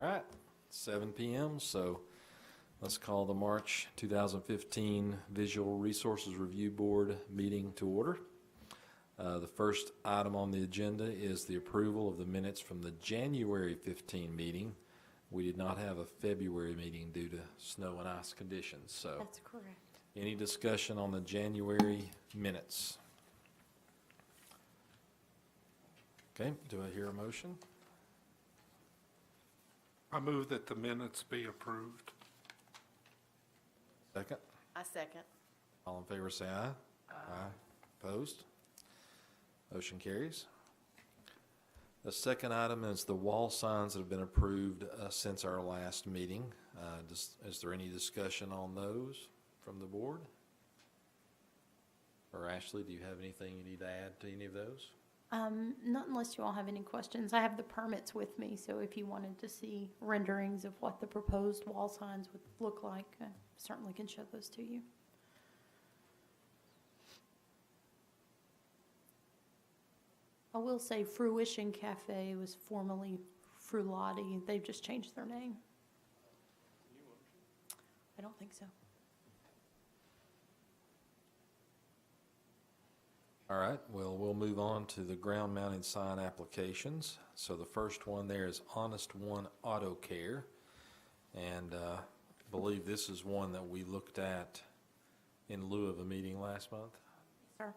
All right, 7 p.m. So let's call the March 2015 Visual Resources Review Board meeting to order. The first item on the agenda is the approval of the minutes from the January 15 meeting. We did not have a February meeting due to snow and ice conditions. So That's correct. any discussion on the January minutes? Okay, do I hear a motion? I move that the minutes be approved. Second? I second. All in favor say aye. Aye. Opposed? Motion carries. The second item is the wall signs that have been approved since our last meeting. Is there any discussion on those from the board? Or Ashley, do you have anything you need to add to any of those? Not unless you all have any questions. I have the permits with me, so if you wanted to see renderings of what the proposed wall signs would look like, I certainly can show those to you. I will say Fruition Cafe was formerly Frulotti. They've just changed their name. I don't think so. All right, well, we'll move on to the ground-mounted sign applications. So the first one there is Honest One Auto Care. And I believe this is one that we looked at in lieu of a meeting last month. Sir.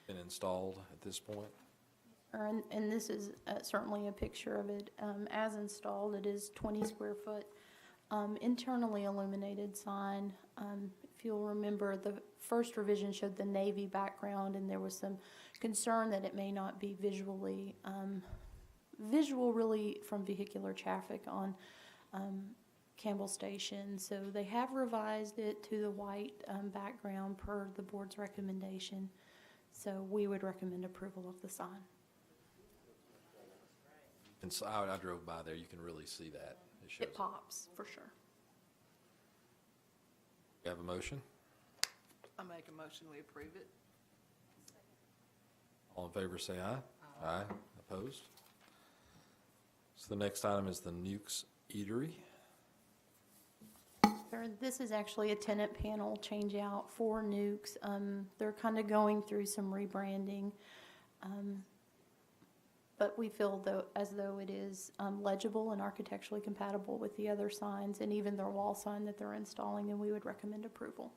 Been installed at this point. And this is certainly a picture of it as installed. It is 20 square foot internally illuminated sign. If you'll remember, the first revision showed the navy background, and there was some concern that it may not be visually visual really from vehicular traffic on Campbell Station. So they have revised it to the white background per the board's recommendation. So we would recommend approval of the sign. And so I drove by there. You can really see that. It pops for sure. You have a motion? I make a motion, we approve it. All in favor say aye. Aye. Opposed? So the next item is the Nukes Eatery. This is actually a tenant panel change out for Nukes. They're kind of going through some rebranding. But we feel as though it is legible and architecturally compatible with the other signs and even their wall sign that they're installing, and we would recommend approval.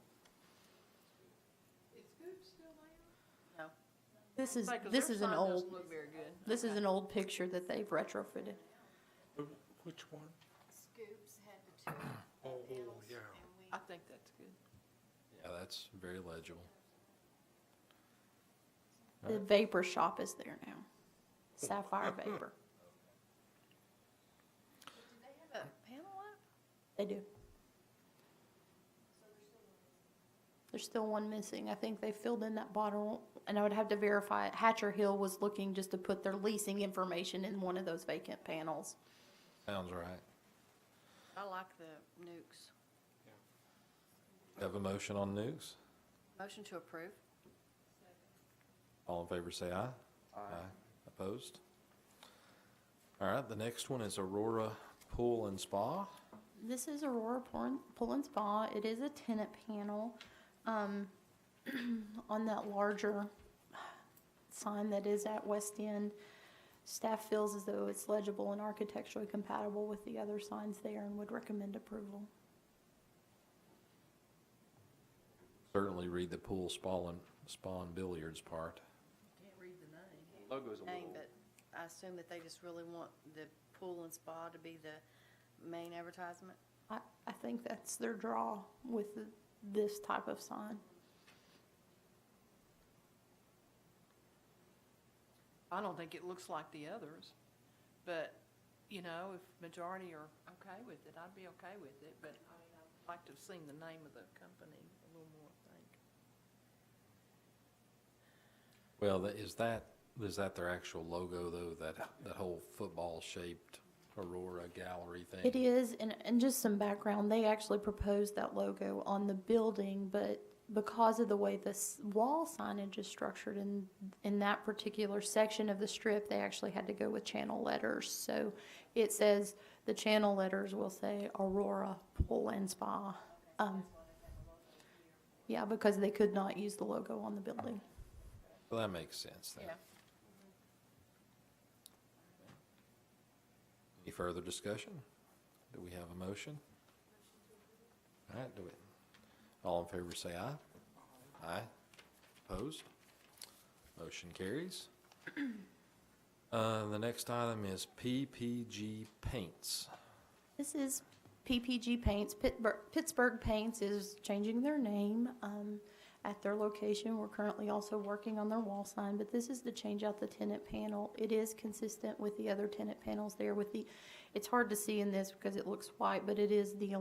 Is Scoops still there? No. This is Like, 'cause this their is an sign old doesn't look very good. this is an old picture that they've retrofitted. Which one? Scoops had the two Oh, panels, yeah. and we, I think that's good. Yeah, that's very legible. The vapor shop is there now. Sapphire Vapor. Do they have a panel up? They do. There's still one missing. I think they filled in that bottle, and I would have to verify it. Hatcher Hill was looking just to put their leasing information in one of those vacant panels. Sounds right. I like the nukes. Have a motion on Nukes? Motion to approve. All in favor say aye. Aye. Opposed? All right, the next one is Aurora Pool and Spa. This is Aurora Pool and Spa. It is a tenant panel on that larger sign that is at West End. Staff feels as though it's legible and architecturally compatible with the other signs there and would recommend approval. Certainly read the pool, spa, and billiards part. Can't read the name. logo's a Name, little, but I assume that they just really want the pool and spa to be the main advertisement. I think that's their draw with this type of sign. I don't think it looks like the others, but, you know, if majority are okay with it, I'd be okay with it, but I mean, I'd like to have seen the name of the company a little more, I think. Well, is that their actual logo though? That whole football-shaped Aurora gallery thing? It is, and just some background, they actually proposed that logo on the building, but because of the way this wall signage is structured in that particular section of the strip, they actually had to go with channel letters. So it says, the channel letters will say Aurora Pool and Spa. Yeah, because they could not use the logo on the building. Well, that makes sense then. Yeah. Any further discussion? Do we have a motion? All right, do it. All in favor say aye. Aye. Opposed? Motion carries. The next item is PPG Paints. This is PPG Paints. Pittsburgh Paints is changing their name at their location. We're currently also working on their wall sign, but this is to change out the tenant panel. It is consistent with the other tenant panels there with the, it's hard to see in this because it looks white, but it is the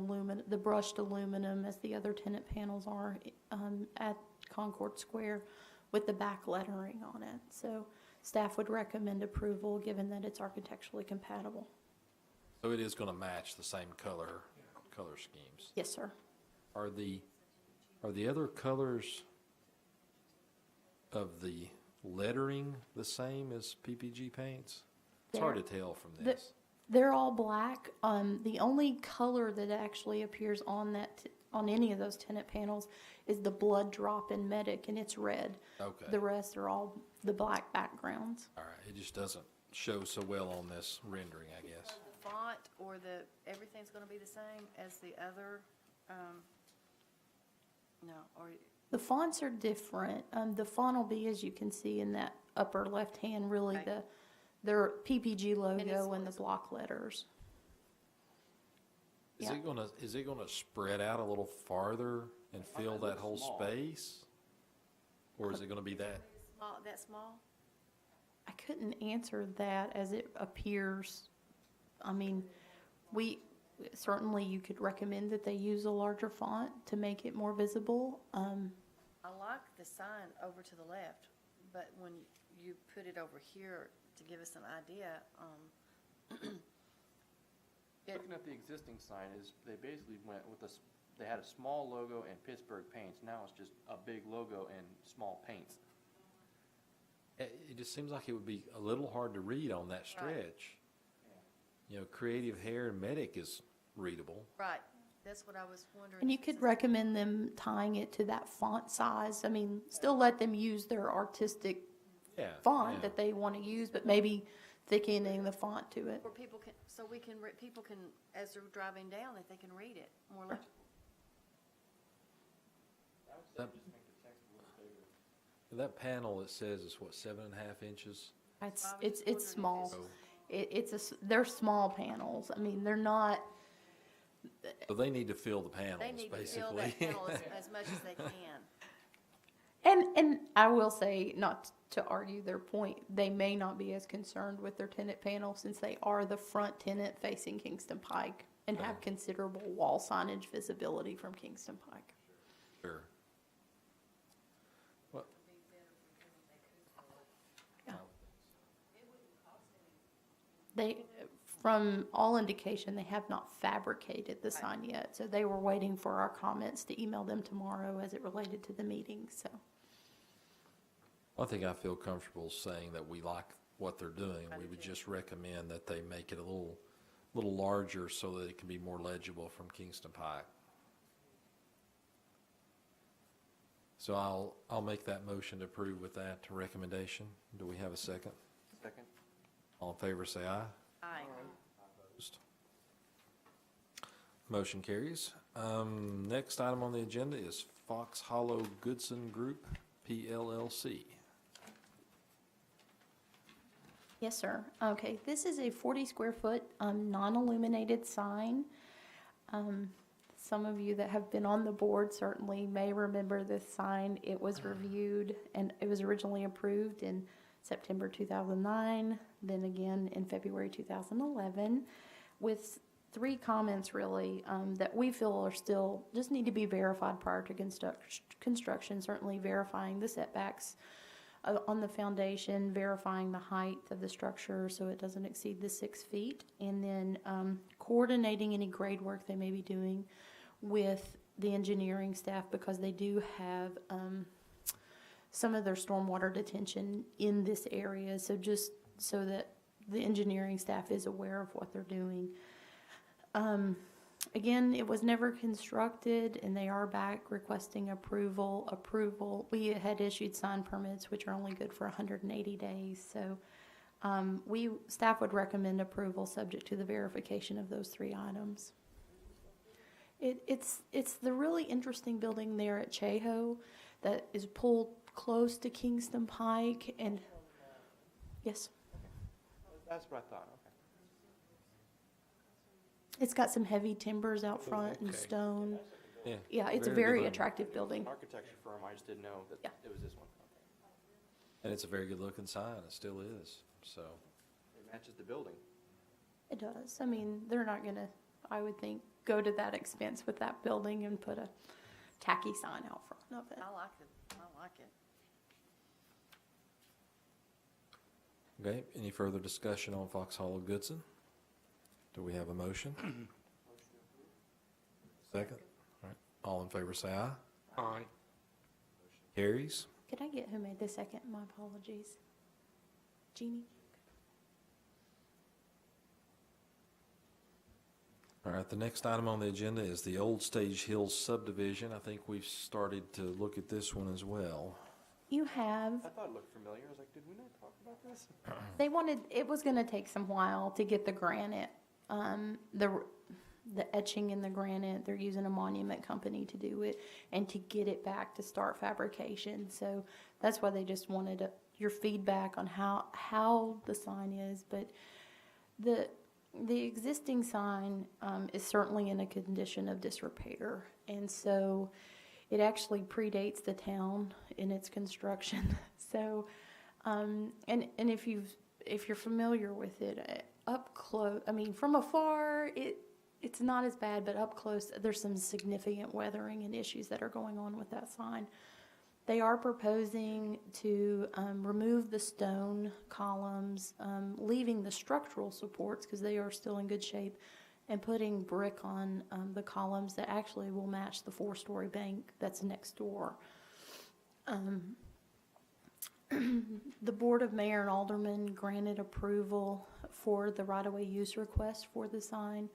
brushed aluminum as the other tenant panels are at Concord Square with the back lettering on it. So staff would recommend approval given that it's architecturally compatible. So it is going to match the same color schemes. Yes, sir. Are the other colors of the lettering the same as PPG Paints? It's hard to tell from this. They're all black. The only color that actually appears on on any of those tenant panels is the blood drop in Medic, and it's red. Okay. The rest are all the black backgrounds. All right, it just doesn't show so well on this rendering, I guess. So the font or everything's gonna be the same as the other, no, or, The fonts are different. The font will be, as you can see in that upper left hand, really Okay. their PPG logo it's- and the block letters. Is Yeah. it gonna spread out a little farther and fill that whole space? Or is it gonna be that? that small? I couldn't answer that as it appears. I mean, certainly you could recommend that they use a larger font to make it more visible. I like the sign over to the left, but when you put it over here to give us an idea, Looking at the existing sign is, they basically went with they had a small logo and Pittsburgh Paints. Now it's just a big logo and small paints. It just seems like it would be a little hard to read on that stretch. You know, Creative Hair and Medic is readable. right, that's what I was wondering. And you could recommend them tying it to that font size. I mean, still let them use their artistic Yeah. font yeah. that they want to use, but maybe thickening the font to it. Where people can, so people can, as they're driving down, that they can read it more like. That panel, it says is what, 7.5 inches? It's small. They're small panels. I mean, they're not, So they need to fill the They panels, need to fill basically. that panel as much as they can. and I will say, not to argue their point, they may not be as concerned with their tenant panel since they are the front tenant facing Kingston Pike and have considerable wall signage visibility from Kingston Pike. Sure. Well, From all indication, they have not fabricated the sign yet, so they were waiting for our comments to email them tomorrow as it related to the meeting, so. I think I feel comfortable saying that we like what they're doing. We would just recommend that they make it a little larger so that it can be more legible from Kingston Pike. So I'll make that motion to approve with that recommendation. Do we have a second? Second? All in favor, say aye. Aye. Opposed? Motion carries. Next item on the agenda is Fox Hollow Goodson Group, PLLC. Yes, sir. Okay, this is a 40 square foot non-illuminated sign. Some of you that have been on the board certainly may remember this sign. It was reviewed and it was originally approved in September 2009, then again in February 2011, with 3 comments really that we feel are still, just need to be verified prior to construction, certainly verifying the setbacks on the foundation, verifying the height of the structure so it doesn't exceed the 6 feet, and then coordinating any grade work they may be doing with the engineering staff, because they do have some of their stormwater detention in this area, so just so that the engineering staff is aware of what they're doing. Again, it was never constructed, and they are back requesting approval. We had issued sign permits, which are only good for 180 days, so staff would recommend approval subject to the verification of those 3 items. It's the really interesting building there at Cheho that is pulled close to Kingston Pike, and yes, That's what I thought, okay. it's got some heavy timbers out front and okay. stone. Yeah. Yeah, it's a good very looking. attractive building. An architecture firm, I just didn't know that Yeah. it was this one. And it's a very good looking sign, it still is, so. It matches the building. It does. I mean, they're not gonna, I would think, go to that expense with that building and put a tacky sign out front of it. I like it, I like it. Okay, any further discussion on Fox Hollow Goodson? Do we have a motion? Second? All right, all in favor say aye. Aye. Carries. Could I get who made the second? My apologies. Jeannie? All right, the next item on the agenda is the Old Stage Hills subdivision. I think we've started to look at this one as well. You have, I thought it looked familiar. I was like, did we not talk about this? they wanted, it was gonna take some while to get the granite, the etching in the granite. They're using a monument company to do it and to get it back to start fabrication. So that's why they just wanted your feedback on how the sign is. But the existing sign is certainly in a condition of disrepair, and so it actually predates the town in its construction. So, and if you're familiar with it up close, I mean, from afar, it's not as bad, but up close, there's some significant weathering and issues that are going on with that sign. They are proposing to remove the stone columns, leaving the structural supports because they are still in good shape, and putting brick on the columns that actually will match the 4-story bank that's next door. The Board of Mayor and Aldermen granted approval for the right-of-way use request for the sign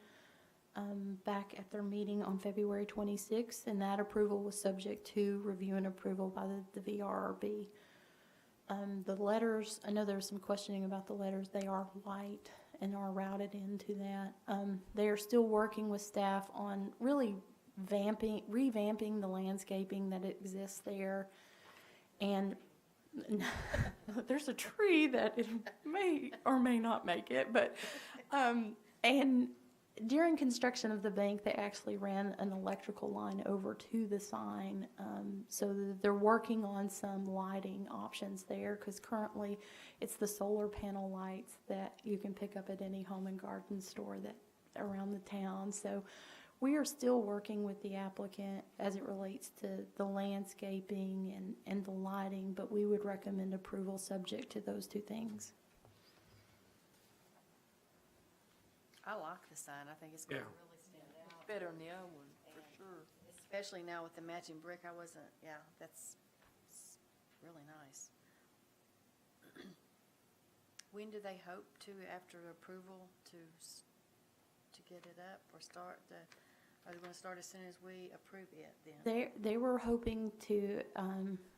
back at their meeting on February 26th, and that approval was subject to review and approval by the VRRB. The letters, I know there was some questioning about the letters. They are white and are routed into that. They are still working with staff on really revamping the landscaping that exists there. And there's a tree that it may or may not make it, but, and during construction of the bank, they actually ran an electrical line over to the sign, so they're working on some lighting options there, because currently it's the solar panel lights that you can pick up at any home and garden store that around the town. So we are still working with the applicant as it relates to the landscaping and the lighting, but we would recommend approval subject to those 2 things. I like the sign, I think it's gonna Yeah. really stand out. Better than the other one, for sure. Especially now with the matching brick, that's really nice. When do they hope to, after approval, to get it up or start are they gonna start as soon as we approve it then? They were hoping to,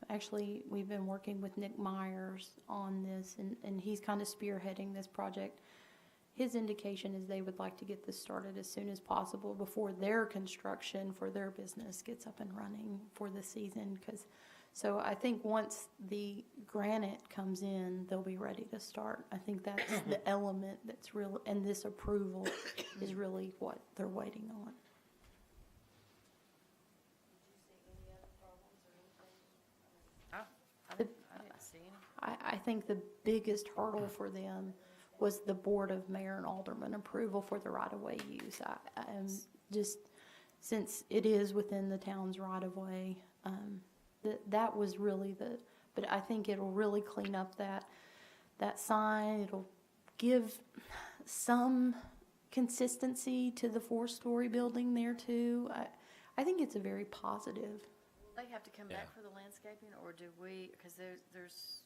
actually, we've been working with Nick Myers on this, and he's kind of spearheading this project. His indication is they would like to get this started as soon as possible before their construction for their business gets up and running for the season. So I think once the granite comes in, they'll be ready to start. I think that's the element that's real, and this approval is really what they're waiting on. I didn't see any. I think the biggest hurdle for them was the Board of Mayor and Alderman approval for the right-of-way use. Just since it is within the town's right-of-way, that was really but I think it'll really clean up that sign. It'll give some consistency to the 4-story building there too. I think it's a very positive. They have to come Yeah. back for the landscaping, or do we, because there's,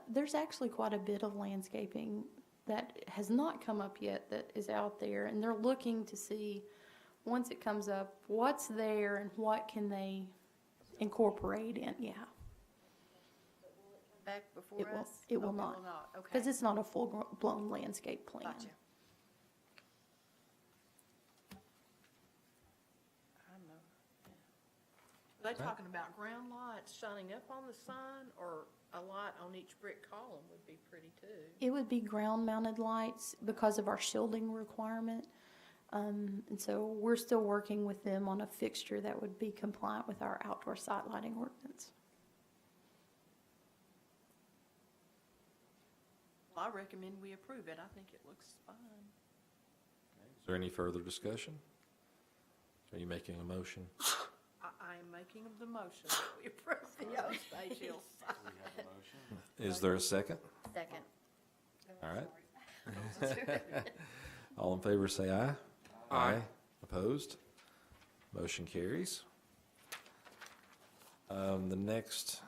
There's actually quite a bit of landscaping that has not come up yet that is out there, and they're looking to see, once it comes up, what's there and what can they incorporate in, yeah. back before It will- us? it will Oh, not. It will not, okay. Because it's not a full-blown landscape plan. Gotcha. I know. Are they talking about ground lights shining up on the sign, or a light on each brick column would be pretty too? It would be ground-mounted lights because of our shielding requirement. And so we're still working with them on a fixture that would be compliant with our outdoor site lighting ordinance. Well, I recommend we approve it. I think it looks fine. Is there any further discussion? Are you making a motion? I am making the motion that we approve the geospatial sign. We have a motion. Is there a second? Second. All right. All in favor, say aye. Aye. Opposed? Motion carries. The next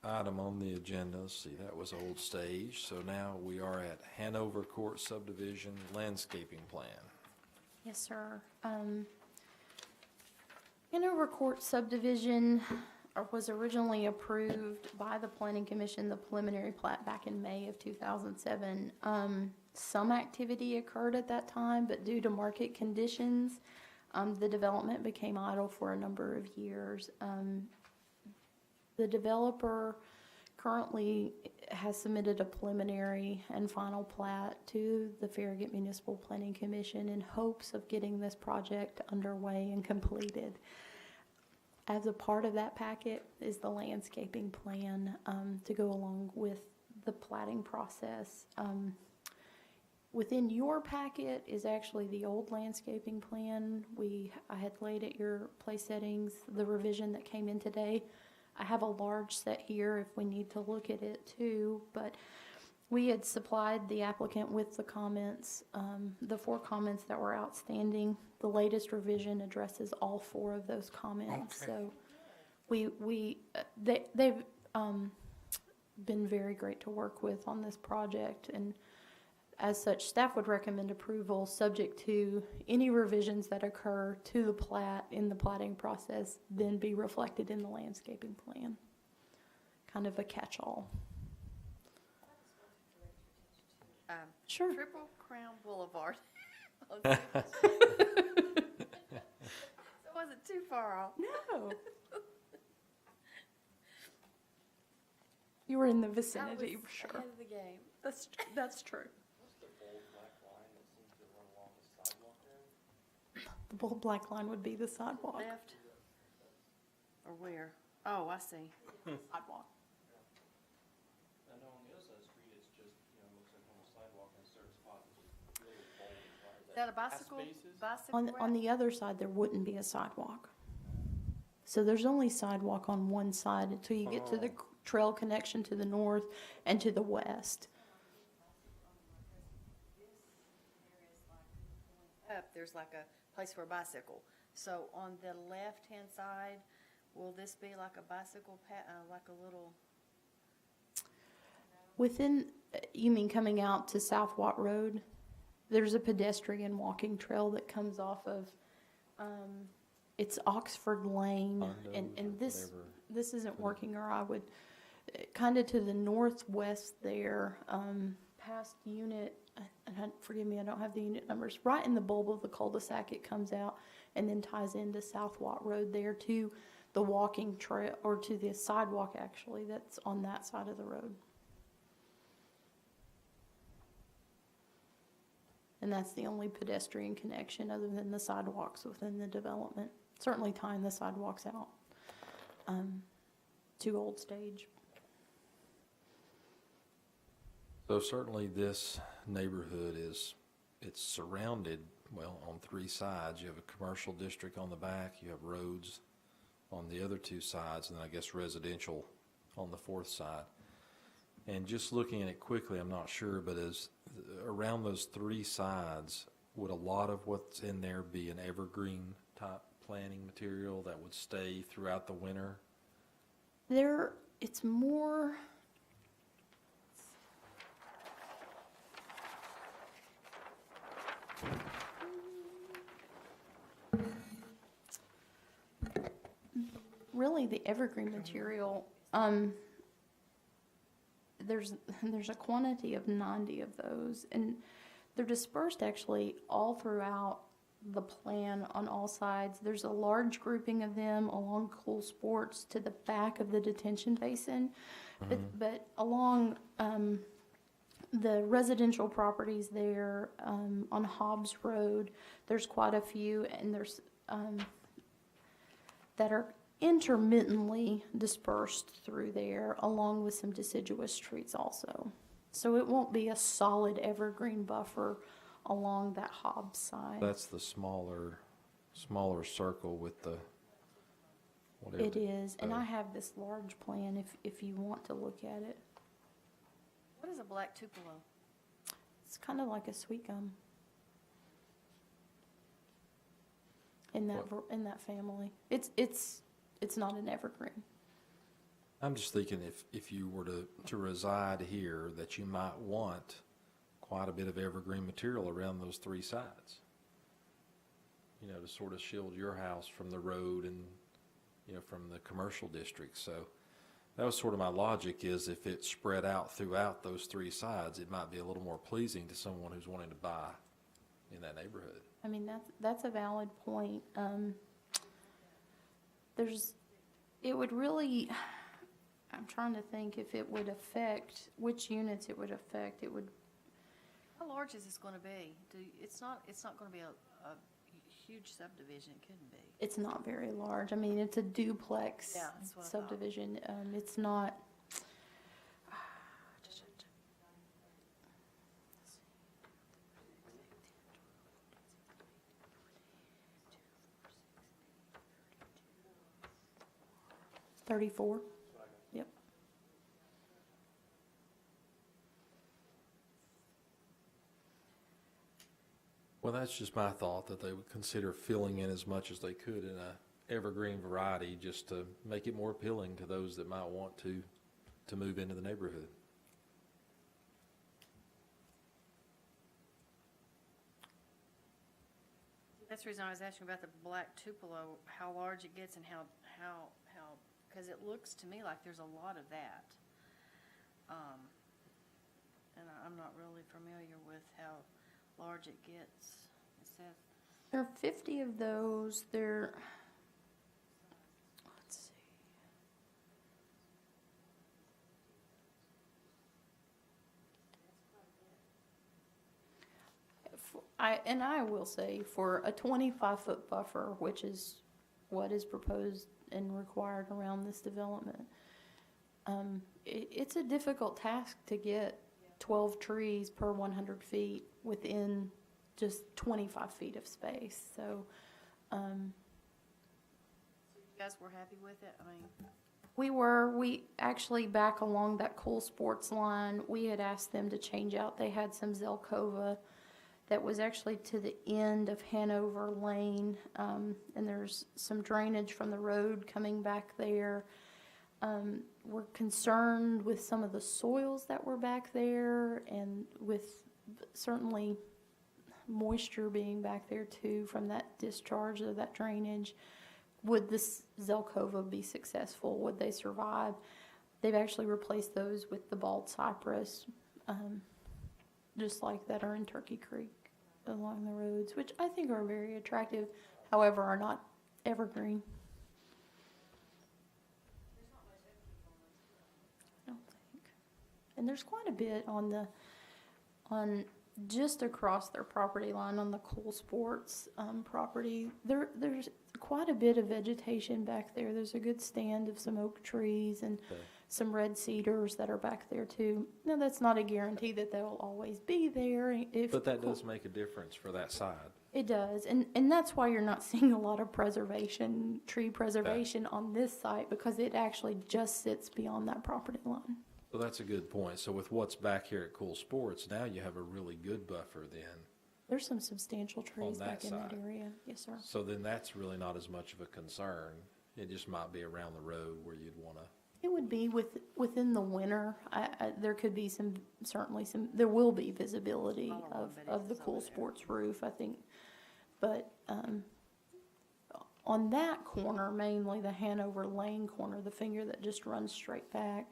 item on the agenda, let's see, that was Old Stage. So now we are at Hanover Court Subdivision Landscaping Plan. Yes, sir. Hanover Court subdivision was originally approved by the Planning Commission, the preliminary plat back in May of 2007. Some activity occurred at that time, but due to market conditions, the development became idle for a number of years. The developer currently has submitted a preliminary and final plat to the Farragut Municipal Planning Commission in hopes of getting this project underway and completed. As a part of that packet is the landscaping plan to go along with the platting process. Within your packet is actually the old landscaping plan. I had laid at your place settings, the revision that came in today. I have a large set here if we need to look at it too, but we had supplied the applicant with the comments, the 4 comments that were outstanding. The latest revision addresses all 4 of those comments. Okay. So they've been very great to work with on this project, and as such, staff would recommend approval subject to any revisions that occur to the plat in the platting process, then be reflected in the landscaping plan. Kind of a catch-all. Sure. Triple Crown Boulevard. So it wasn't too far off. No. You were in the vicinity, I was for sure. ahead of the game. That's true. What's the bold black line that seems to run along the sidewalk there? The bold black line would be the sidewalk. Left? Or where? Oh, I see. Sidewalk. I know on the other side of the street, it's just, looks like normal sidewalk in certain spots, it's just really bold and bright. Is that a bicycle? Spaces? Bicycle On route? the other side, there wouldn't be a sidewalk. So there's only sidewalk on one side until you get to the trail connection to the north and to the west. Up, there's like a place for a bicycle. So on the left-hand side, will this be like a bicycle like a little? Within, you mean coming out to South Watt Road? There's a pedestrian walking trail that comes off of, it's Oxford Lane. And Condos or this, whatever. this isn't working, or I would, kind of to the northwest there, past unit, and forgive me, I don't have the unit numbers, right in the bulb of the cul-de-sac it comes out, and then ties into South Watt Road there to the walking trail, or to the sidewalk actually, that's on that side of the road. And that's the only pedestrian connection other than the sidewalks within the development. Certainly tying the sidewalks out to Old Stage. So certainly this neighborhood it's surrounded, well, on 3 sides. You have a commercial district on the back, you have roads on the other 2 sides, and then I guess residential on the 4th side. And just looking at it quickly, I'm not sure, but as around those 3 sides, would a lot of what's in there be an evergreen type planting material that would stay throughout the winter? It's more, really the evergreen material. There's a quantity of 90 of those, and they're dispersed actually all throughout the plan on all sides. There's a large grouping of them along Cool Sports to the back of the detention basin, but along the residential properties there on Hobbs Road, there's quite a few, and there's that are intermittently dispersed through there, along with some deciduous trees also. So it won't be a solid evergreen buffer along that Hobbs side. That's the smaller circle with the whatever. It is, and Oh. I have this large plan if you want to look at it. What is a black tupelo? It's kind of like a sweet gum in that family. It's not an evergreen. I'm just thinking if you were to reside here, that you might want quite a bit of evergreen material around those three sides. You know, to sort of shield your house from the road and, you know, from the commercial district. So that was sort of my logic, is if it's spread out throughout those three sides, it might be a little more pleasing to someone who's wanting to buy in that neighborhood. I mean, that's a valid point. It would really, I'm trying to think if it would affect, which units it would affect. It would, How large is this gonna be? It's not gonna be a huge subdivision, it couldn't be. it's not very large. I mean, it's a duplex Yeah, that's what I thought. subdivision. It's not. 34. Yep. Well, that's just my thought, that they would consider filling in as much as they could in a evergreen variety, just to make it more appealing to those that might want to move into the neighborhood. That's the reason I was asking about the black tupelo, how large it gets and how, because it looks to me like there's a lot of that. And I'm not really familiar with how large it gets. It says, There are 50 of those. Let's see. I will say, for a 25-foot buffer, which is what is proposed and required around this development, it's a difficult task to get 12 trees per 100 feet within just 25 feet of space. So, you guys were happy with it? I mean, we actually, back along that Cool Sports line, we had asked them to change out. They had some Zelkova that was actually to the end of Hanover Lane, and there's some drainage from the road coming back there. We're concerned with some of the soils that were back there, and with certainly moisture being back there too from that discharge of that drainage. Would this Zelkova be successful? Would they survive? They've actually replaced those with the bald cypress, just like that are in Turkey Creek along the roads, which I think are very attractive, however, are not evergreen. I don't think. And there's quite a bit on just across their property line on the Cool Sports property. There's quite a bit of vegetation back there. There's a good stand of some oak trees and Okay. some red cedars that are back there too. Now, that's not a guarantee that they'll always be there. But that does make a difference for that side. It does, and that's why you're not seeing a lot of tree preservation on this site, because it actually just sits beyond that property line. So that's a good point. So with what's back here at Cool Sports, now you have a really good buffer then There's some substantial trees that back in that side. area. Yes, sir. So then that's really not as much of a concern. It just might be around the road where you'd want to. It would be within the winter. There could be there will be visibility Smaller one, but of it's the over Cool there. Sports roof, I think. But on that corner, mainly the Hanover Lane corner, the finger that just runs straight back,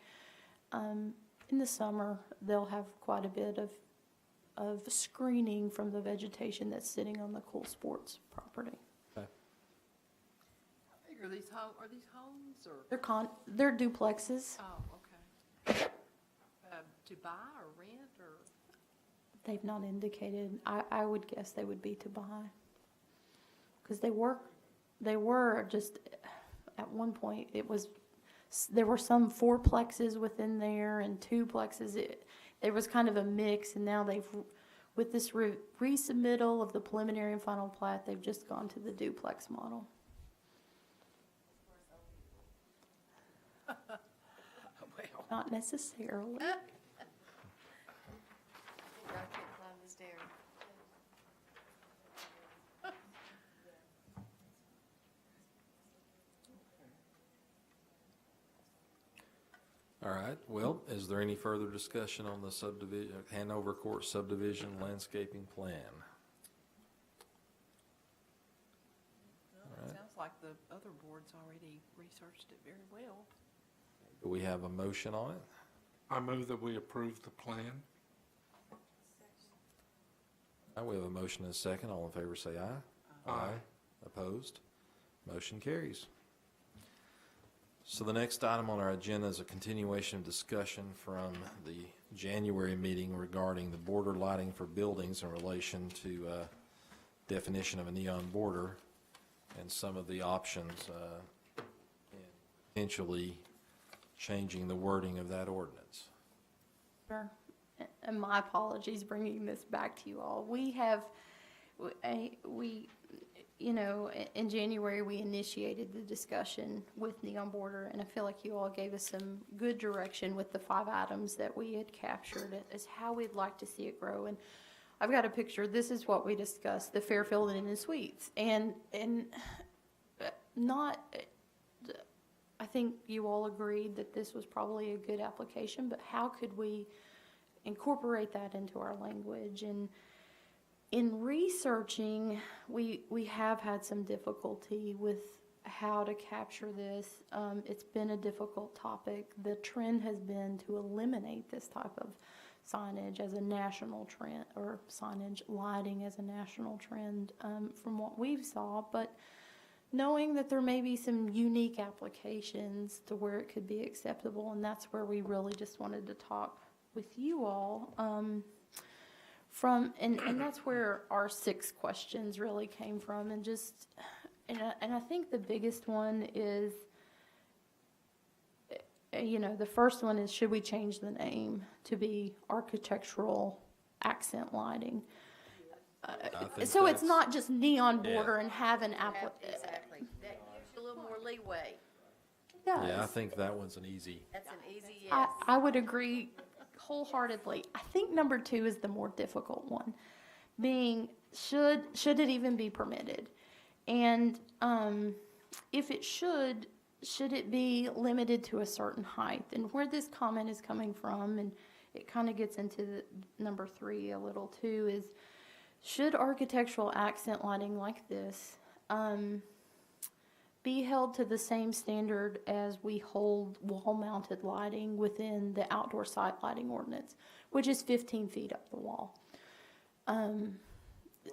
in the summer, they'll have quite a bit of screening from the vegetation that's sitting on the Cool Sports property. Are these homes or? They're duplexes. Oh, okay. To buy or rent or? They've not indicated. I would guess they would be to buy. Because they were just, at one point, there were some fourplexes within there and twuplexes. There was kind of a mix, and now with this resubmittal of the preliminary and final plat, they've just gone to the duplex model. Well, Not necessarily. Y'all can't climb the stairs. All right, well, is there any further discussion on the subdivision, Hanover Court subdivision landscaping plan? it sounds like the other boards already researched it very well. Do we have a motion on it? I move that we approve the plan. All right, we have a motion and a second. All in favor say aye. Aye. Opposed? Motion carries. So the next item on our agenda is a continuation of discussion from the January meeting regarding the border lighting for buildings in relation to definition of a neon border and some of the options in potentially changing the wording of that ordinance. Sure. And my apologies bringing this back to you all. In January, we initiated the discussion with Neon Border, and I feel like you all gave us some good direction with the 5 items that we had captured as how we'd like to see it grow. And I've got a picture. This is what we discussed, the Fairfield Inn and Suites. And I think you all agreed that this was probably a good application, but how could we incorporate that into our language? And in researching, we have had some difficulty with how to capture this. It's been a difficult topic. The trend has been to eliminate this type of signage as a national trend, or signage lighting as a national trend from what we've saw, but knowing that there may be some unique applications to where it could be acceptable, and that's where we really just wanted to talk with you all. And that's where our 6 questions really came from, and I think the biggest one is, the first one is, should we change the name to be architectural accent lighting? think So it's that's- not just neon border and have an Exactly. That gives you a little more leeway. Yeah, I think that one's an easy. That's an easy yes. I would agree wholeheartedly. I think number 2 is the more difficult one, being should it even be permitted, and if it should it be limited to a certain height? And where this comment is coming from, and it kind of gets into the number 3 a little too, is should architectural accent lighting like this be held to the same standard as we hold wall-mounted lighting within the outdoor site lighting ordinance, which is 15 feet up the wall. Do we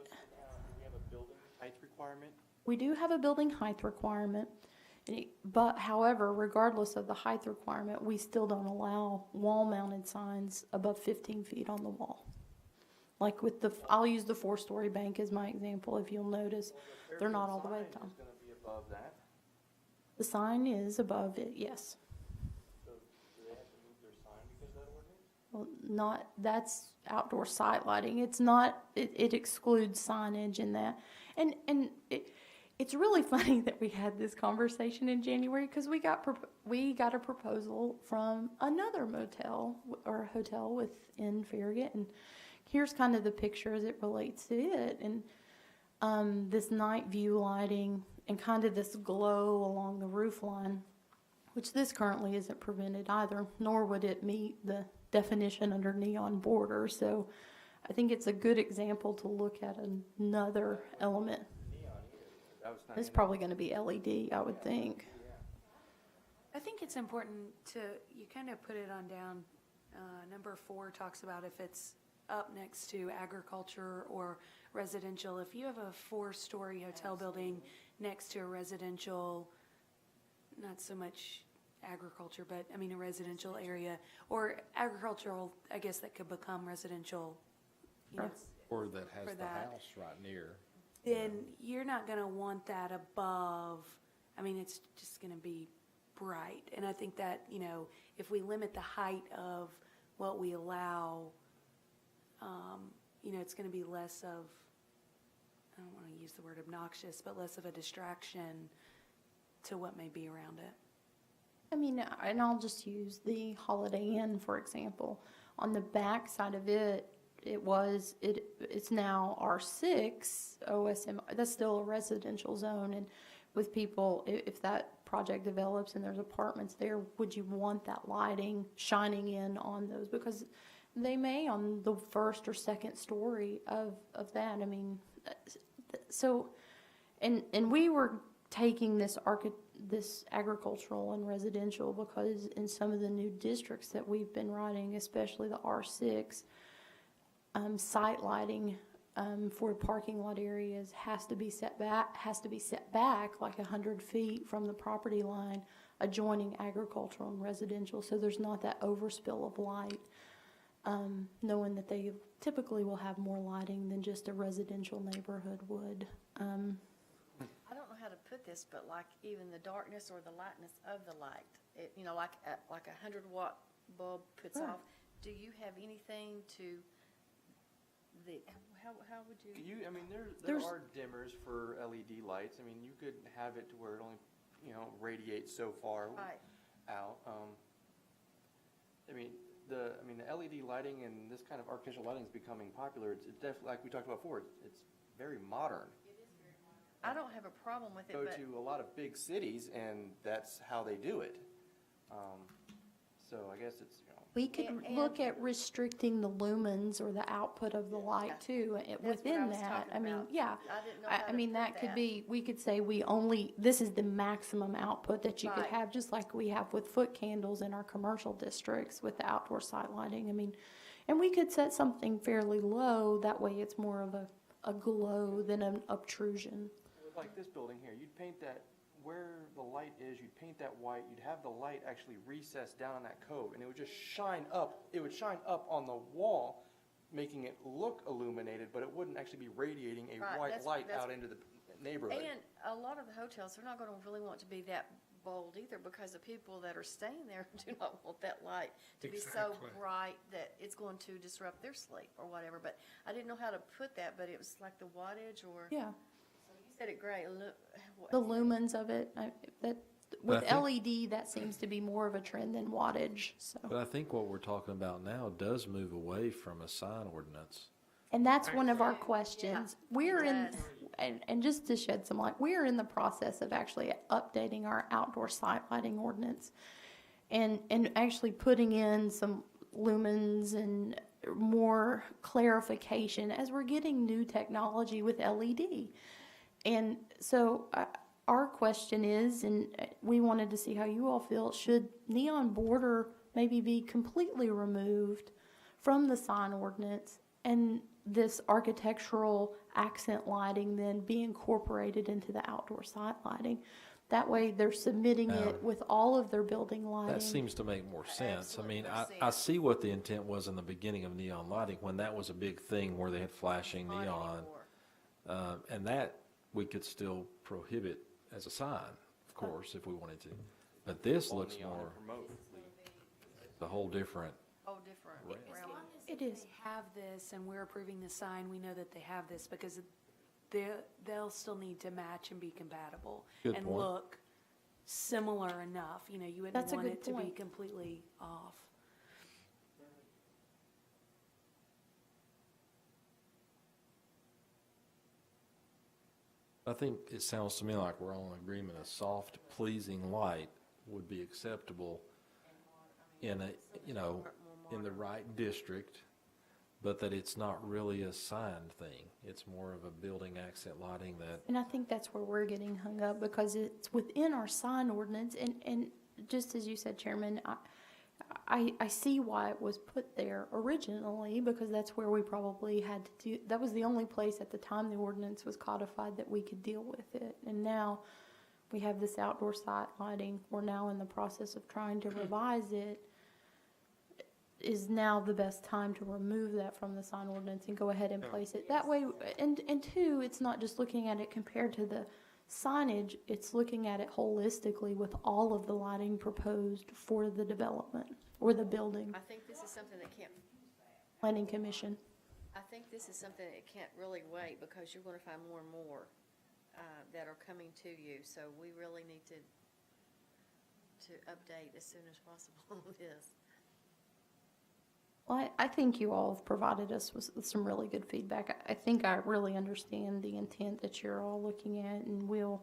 have a building height requirement? We do have a building height requirement, but however, regardless of the height requirement, we still don't allow wall-mounted signs above 15 feet on the wall. Like I'll use the 4-story bank as my example. If you'll notice, they're not all the way down. It's gonna be above that, The sign is above it, yes. so do they have to move their sign because of that ordinance? Well, that's outdoor site lighting. It's not, it excludes signage in that. And it's really funny that we had this conversation in January, because we got a proposal from another motel or hotel within Farragut, and here's kind of the picture as it relates to it. And this night view lighting and kind of this glow along the roof line, which this currently isn't prevented either, nor would it meet the definition under neon border. So I think it's a good example to look at another element. That was not It's even- probably going to be LED, I would think. I think it's important to, you kind of put it on down, number 4 talks about if it's up next to agriculture or residential. If you have a 4-story hotel building next to a residential, not so much agriculture, but I mean a residential area, or agricultural, I guess that could become residential, you know, Or that has For the that. house right near. then you're not going to want that above. I mean, it's just going to be bright. And I think that, you know, if we limit the height of what we allow, you know, it's going to be less of, I don't want to use the word obnoxious, but less of a distraction to what may be around it. I mean, and I'll just use the Holiday Inn, for example. On the back side of it, it's now R6 OSM. That's still a residential zone. And with people, if that project develops and there's apartments there, would you want that lighting shining in on those? Because they may on the first or second story of that. I mean, so, and we were taking this agricultural and residential because in some of the new districts that we've been writing, especially the R6, site lighting for parking lot areas has to be set back like 100 feet from the property line adjoining agricultural and residential, so there's not that overspill of light, knowing that they typically will have more lighting than just a residential neighborhood would. I don't know how to put this, but like even the darkness or the lightness of the light, you know, like a 100-watt bulb puts Sure. off. Do you have anything to how would you? I mean, there There's- are dimmers for LED lights. I mean, you could have it to where it only, you know, radiates so far Right. out. I mean, the LED lighting and this kind of artificial lighting is becoming popular. It's definitely, like we talked about before, it's very modern. I don't have a problem with it, Go but to a lot of big cities and that's how they do it. So I guess it's, you know, We could And- look at restricting the lumens or the output of the light too, what I within was that. talking I mean, about. yeah. I didn't know how I to mean, put that could that. be, we could say this is the maximum output that you could Right. have, just like we have with foot candles in our commercial districts with the outdoor site lighting. I mean, and we could set something fairly low, that way it's more of a glow than an obtrusion. like this building here, you'd paint that, where the light is, you'd paint that white, you'd have the light actually recessed down in that cove, and it would just shine up, it would shine up on the wall, making it look illuminated, but it wouldn't actually be radiating a Right, white that's- light that's- out into the neighborhood. And a lot of the hotels, they're not gonna really want to be that bold either, because the people that are staying there do not want that light to be so Exactly. bright that it's going to disrupt their sleep or whatever. But I didn't know how to put that, but it was like the wattage or, Yeah, you said it great. the lumens of it, But with I think- LED, that seems to be more of a trend than wattage, so. But I think what we're talking about now does move away from a sign ordinance. And that's one of our questions. We're in, does. and just to shed some light, we're in the process of actually updating our outdoor site lighting ordinance and actually putting in some lumens and more clarification as we're getting new technology with LED. And so our question is, and we wanted to see how you all feel, should neon border maybe be completely removed from the sign ordinance and this architectural accent lighting then be incorporated into the outdoor site lighting? That way they're submitting it with all of their building lighting. That seems to make more sense. I mean, Absolutely I makes see what the intent was in the beginning of neon lighting, when that was a big thing where they had flashing Not neon. anymore. And that we could still prohibit as a sign, of course, if we wanted to. But this All looks neon more, remotely. the whole different. Oh, different. Right. As realm. long as It they is. have this and we're approving the sign, we know that they have this because they'll still need to match and be compatible Good and point. look similar enough. You know, you wouldn't That's a want good it to be point. completely off. I think it sounds to me like we're all in agreement, a soft, pleasing light would be acceptable in a, you know, in the right district, but that it's not really a sign thing. It's more of a building accent lighting that, And I think that's where we're getting hung up, because it's within our sign ordinance, and just as you said, Chairman, I see why it was put there originally, because that's where we probably had to do, that was the only place at the time the ordinance was codified that we could deal with it. And now we have this outdoor site lighting, we're now in the process of trying to revise it. Is now the best time to remove that from the sign ordinance and go ahead and place it that way. And two, it's not just looking at it compared to the signage, it's looking at it holistically with all of the lighting proposed for the development or the building. I think this is something that can't, Planning Commission. I think this is something that can't really wait, because you're gonna find more and more, that are coming to you, so we really need to update as soon as possible on this. Well, I think you all have provided us with some really good feedback. I think I really understand the intent that you're all looking at, and we'll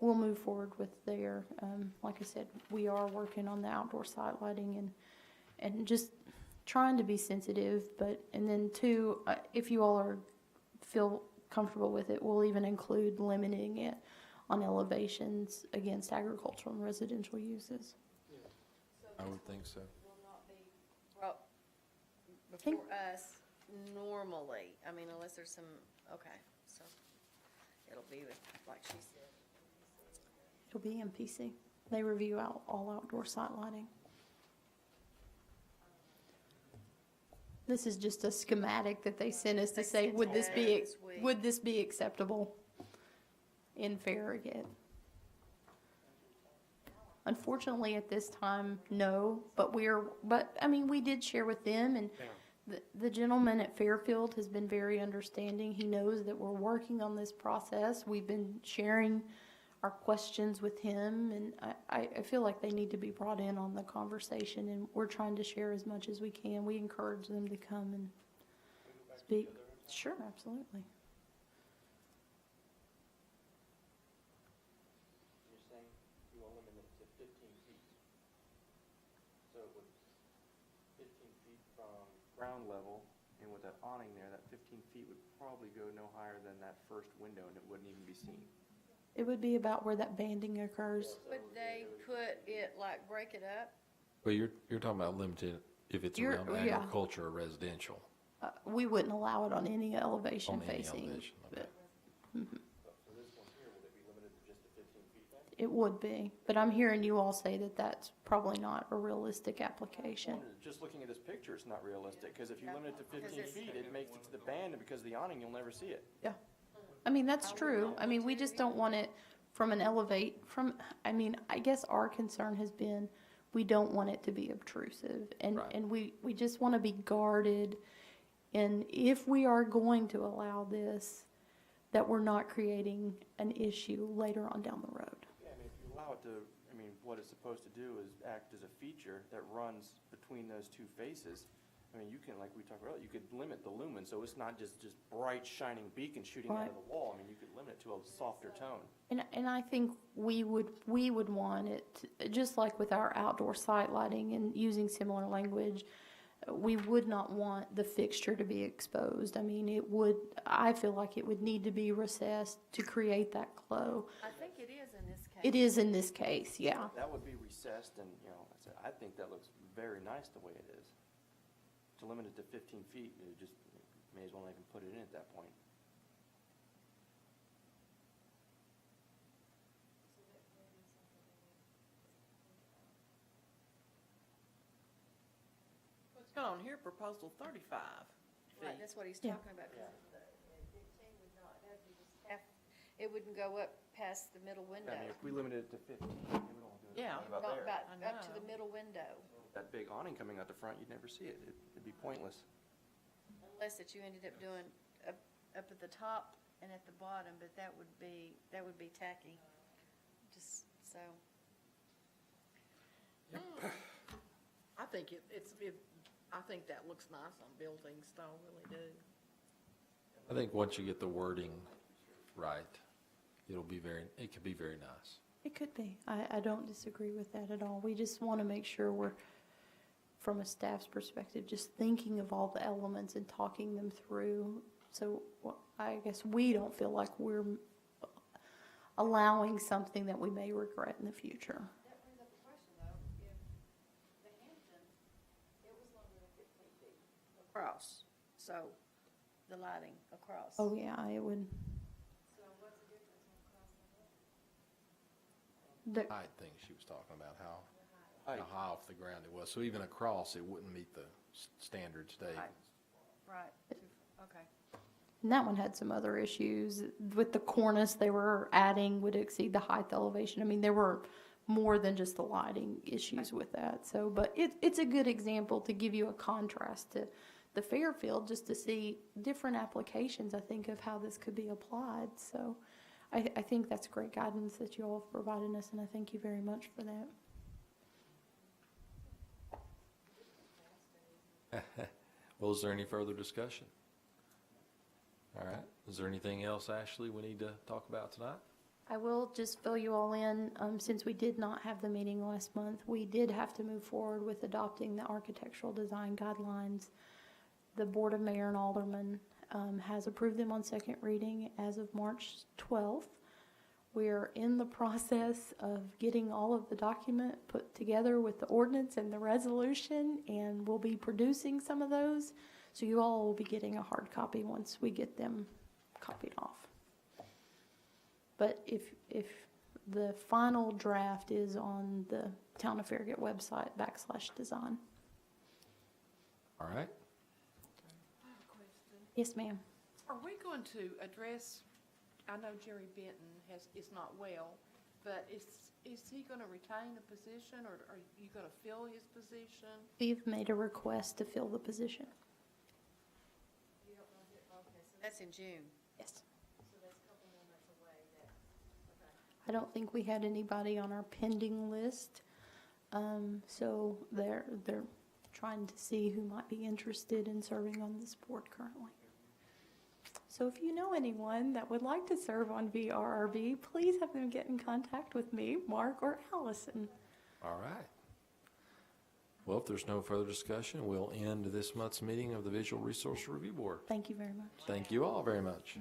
move forward with there. Like I said, we are working on the outdoor site lighting and just trying to be sensitive, and then two, if you all feel comfortable with it, we'll even include limiting it on elevations against agricultural and residential uses. I would think so. Well, Think- before us, normally, I mean, unless there's some, okay, so it'll be with, like she said. It'll be MPC. They review out all outdoor site lighting. This is just a schematic that they sent us to They say, sent would it this out be, this week. would this be acceptable in Farragut? Unfortunately, at this time, no, but I mean, we did share with them, and the gentleman at Fairfield has been very understanding. He knows that we're working on this process. We've been sharing our questions with him, and I feel like they need to be brought in on the conversation, and we're trying to share as much as we can. We encourage them to come and speak. Sure, absolutely. You're saying you will limit it to 15 feet. So with 15 feet from ground level, and with that awning there, that 15 feet would probably go no higher than that first window, and it wouldn't even be seen. It would be about where that banding occurs. Would they put it, like, break it up? But you're talking about limited if it's You're- around yeah. agriculture or residential. We wouldn't allow it on any elevation On any facing. elevation, okay. but But for this one here, would it be limited to just the 15 feet then? It would be, but I'm hearing you all say that that's probably not a realistic application. Just looking at this picture, it's not realistic, because if you limit it to 15 Because it's- feet, it makes it to the band, and because of the awning, you'll never see it. Yeah. I mean, that's true. I mean, we just don't want it from an I mean, I guess our concern has been, we don't want it to be obtrusive. And, Right. and we just want to be guarded. And if we are going to allow this, that we're not creating an issue later on down the road. Yeah, I mean, if you allow it to, I mean, what it's supposed to do is act as a feature that runs between those two faces. I mean, you can, like we talked about, you could limit the lumen, so it's not just bright shining beacon shooting out of the wall. I mean, you could limit it to a softer tone. And I think we would want it, just like with our outdoor site lighting and using similar language, we would not want the fixture to be exposed. I mean, I feel like it would need to be recessed to create that glow. I think it is in this case. It is in this case, yeah. That would be recessed, and, you know, I think that looks very nice the way it is. To limit it to 15 feet, you just may as well not even put it in at that point. What's going on here, proposal 35 Right, feet. that's what he's Yeah. talking about, because the 15 would not, that would be just half, it wouldn't go up past the middle window. I mean, if we limited it to 15, it would only go Yeah. right about Not there. about, I up to the know. middle window, That big awning coming out the front, you'd never see it. It'd be pointless. unless that you ended up doing up at the top and at the bottom, but that would be tacky, just so. I think I think that looks nice on buildings, though, really do. I think once you get the wording right, it could be very nice. It could be. I don't disagree with that at all. We just want to make sure we're, from a staff's perspective, just thinking of all the elements and talking them through. So I guess we don't feel like we're allowing something that we may regret in the future. That brings up a question though, if the Hampton, it was longer than 15 feet across, so the lighting across. Oh, yeah, it would. So what's the difference on across and above? The, Height thing she was talking about, how Height. high off the ground it was. So even across, it wouldn't meet the standards today. Right, okay. and that one had some other issues with the cornice they were adding would exceed the height elevation. I mean, there were more than just the lighting issues with that. So, but it's a good example to give you a contrast to the Fairfield, just to see different applications, I think, of how this could be applied. So I think that's great guidance that you all have provided us, and I thank you very much for that. Well, is there any further discussion? All right. Is there anything else, Ashley, we need to talk about tonight? I will just fill you all in, since we did not have the meeting last month, we did have to move forward with adopting the architectural design guidelines. The Board of Mayor and Aldermen has approved them on second reading as of March 12th. We're in the process of getting all of the document put together with the ordinance and the resolution, and we'll be producing some of those. So you all will be getting a hard copy once we get them copied off. But if the final draft is on the Town of Farragut website /design. All right. I have a question. Yes, ma'am. Are we going to address, I know Jerry Benton is not well, but is he going to retain a position, or are you going to fill his position? We've made a request to fill the position. You don't know if okay, so that's in June, Yes. so that's a couple more months away that, okay. I don't think we had anybody on our pending list. So they're trying to see who might be interested in serving on this board currently. So if you know anyone that would like to serve on VRRB, please have them get in contact with me, Mark, or Allison. All right. Well, if there's no further discussion, we'll end this month's meeting of the Visual Resource Review Board. Thank you very much. Thank you all very much.